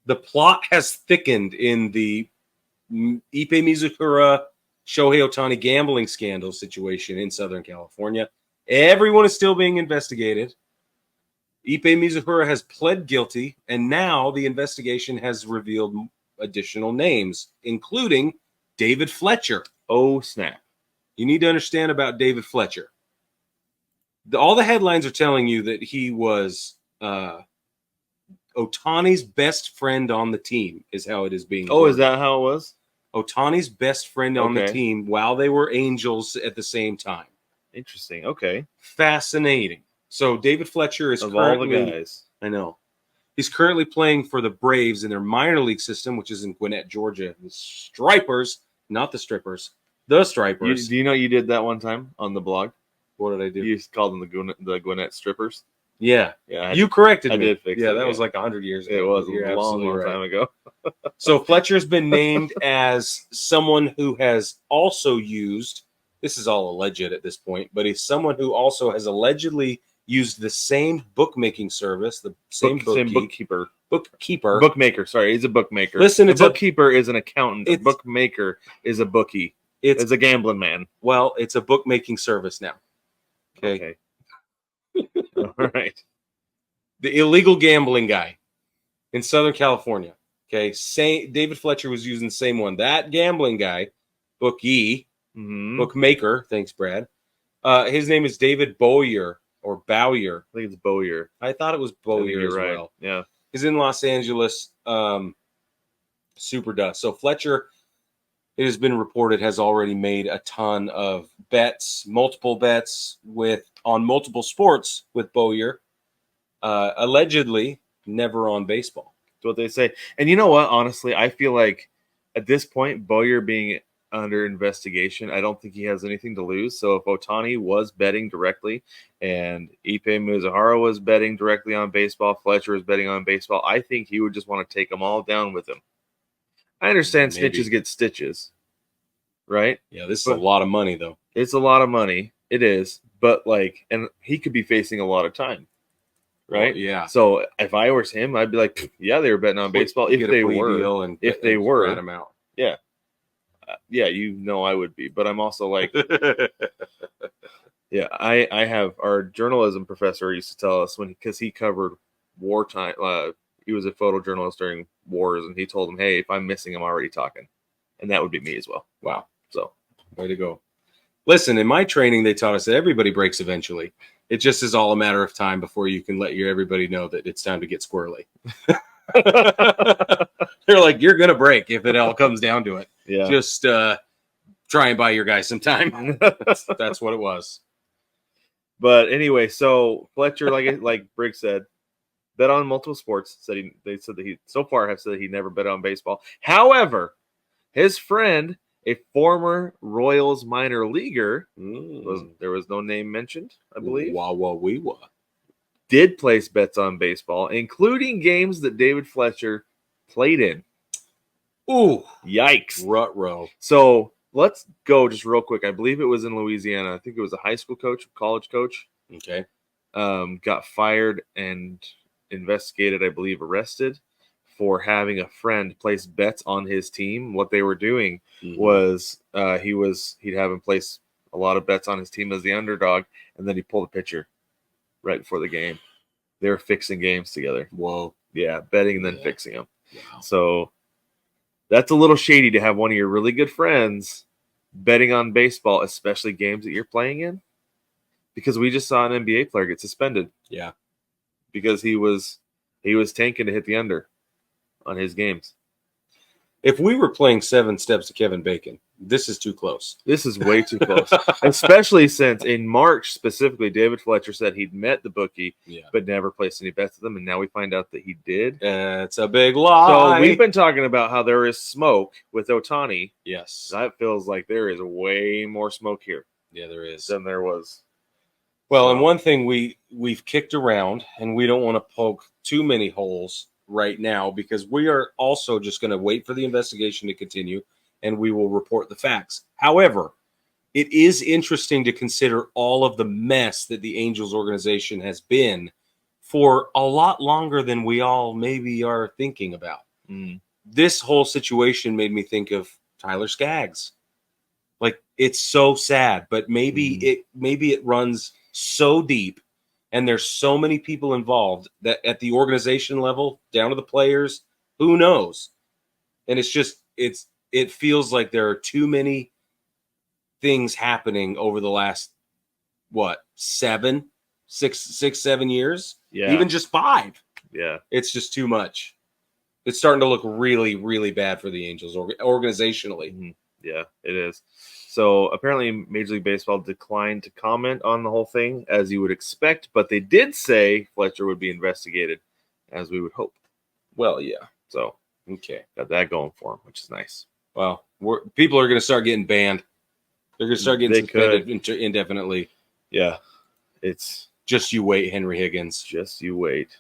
the plot has thickened in the Ippei Mizuhara Shohei Ohtani gambling scandal situation in Southern California. Everyone is still being investigated. Ippei Mizuhara has pled guilty, and now the investigation has revealed additional names, including David Fletcher. Oh, snap. You need to understand about David Fletcher. All the headlines are telling you that he was Ohtani's best friend on the team, is how it is being. Oh, is that how it was? Ohtani's best friend on the team while they were Angels at the same time. Interesting. Okay. Fascinating. So David Fletcher is of currently, all the guys. I know. He's currently playing for the Braves in their minor league system, which is in Gwinnett, Georgia. The Stripers, not the strippers, the Stripers. Do you know you did that one time on the blog? What did I do? You called them the Gwinnett Strippers. Yeah. You corrected me. I did fix it. Yeah, that was like 100 years ago. It was a long time ago. So Fletcher's been named as someone who has also used, this is all alleged at this point, but he's someone who also has allegedly used the same bookmaking service, the same bookkeeper. Bookmaker. Sorry, he's a bookmaker. Listen, a bookkeeper is an accountant. A bookmaker is a bookie. It's a gambling man. Well, it's a bookmaking service now. Okay. All right. The illegal gambling guy in Southern California. Okay. David Fletcher was using the same one. That gambling guy, bookmaker. Thanks, Brad. His name is David Bowyer or Bowyer. I think it's Bowyer. I thought it was Bowyer as right. well. Yeah. He's in Los Angeles. Super dust. So Fletcher, it has been reported, has already made a ton of bets, multiple bets on multiple sports with Bowyer. Allegedly, never on baseball. That's what they say. And you know what? Honestly, I feel like at this point, Bowyer being under investigation, I don't think he has anything to lose. So if Ohtani was betting directly and Ippei Mizuhara was betting directly on baseball, Fletcher was betting on baseball, I think he would just want to take them all down with him. I understand snitches get stitches, right? Yeah, this is a lot of money, though. It's a lot of money. It is. But, and he could be facing a lot of time, right? Well, yeah. So if I was him, I'd be like, yeah, they were betting on baseball. If they were. If they were. Them out. Yeah. Yeah, I would be. But I'm also like, yeah, I have our journalism professor used to tell us because he covered wartime. He was a photojournalist during wars, and he told him, hey, if I'm missing, I'm already talking. And that would be me as well. Wow. So, way to go. Listen, in my training, they taught us that everybody breaks eventually. It just is all a matter of time before you can let everybody know that it's time to get squirrely. They're like, you're going to break if it all comes down to it. Yeah. Just try and buy your guy some time. That's what it was. But anyway, so Fletcher, like Brig said, bet on multiple sports. They said that he so far have said that he never bet on baseball. However, his friend, a former Royals minor leaguer, there was no name mentioned, I believe. Did place bets on baseball, including games that David Fletcher played in. Ooh, yikes! Ruh-roh. So let's go just real quick. I believe it was in Louisiana. I think it was a high school coach, college coach. Okay. Got fired and investigated, I believe arrested for having a friend place bets on his team. What they were doing was he'd have him place a lot of bets on his team as the underdog, and then he pulled a pitcher right before the game. They were fixing games together. Whoa. Yeah, betting and then fixing them. Wow. So that's a little shady to have one of your really good friends betting on baseball, especially games that you're playing in. Because we just saw an NBA player get suspended. Yeah. Because he was tanking to hit the under on his games. If we were playing 7 Steps to Kevin Bacon, this is too close. This is way too close. Especially since in March specifically, David Fletcher said he'd met the bookie, but never placed any bets with them. And now we find out that he did. It's a big lie. So we've been talking about how there is smoke with Ohtani. Yes. That feels like there is way more smoke here. Yeah, there is. Than there was. Well, and one thing we've kicked around, and we don't want to poke too many holes right now because we are also just going to wait for the investigation to continue and we will report the facts. However, it is interesting to consider all of the mess that the Angels organization has been for a lot longer than we all maybe are thinking about. This whole situation made me think of Tyler Skaggs. Like, it's so sad, but maybe it runs so deep, and there's so many people involved that at the organization level, down to the players, who knows? And it feels like there are too many things happening over the last 7 years, even just 5. It's just too much. It's starting to look really, really bad for the Angels organizationally. Yeah, it is. So apparently Major League Baseball declined to comment on the whole thing, as you would expect, but they did say Fletcher would be investigated, as we would hope. Well, yeah. So, okay. Got that going for him, which is nice. Well, people are going to start getting banned. They're going to start getting suspended indefinitely. Yeah. It's just you wait, Henry Higgins. Just you wait.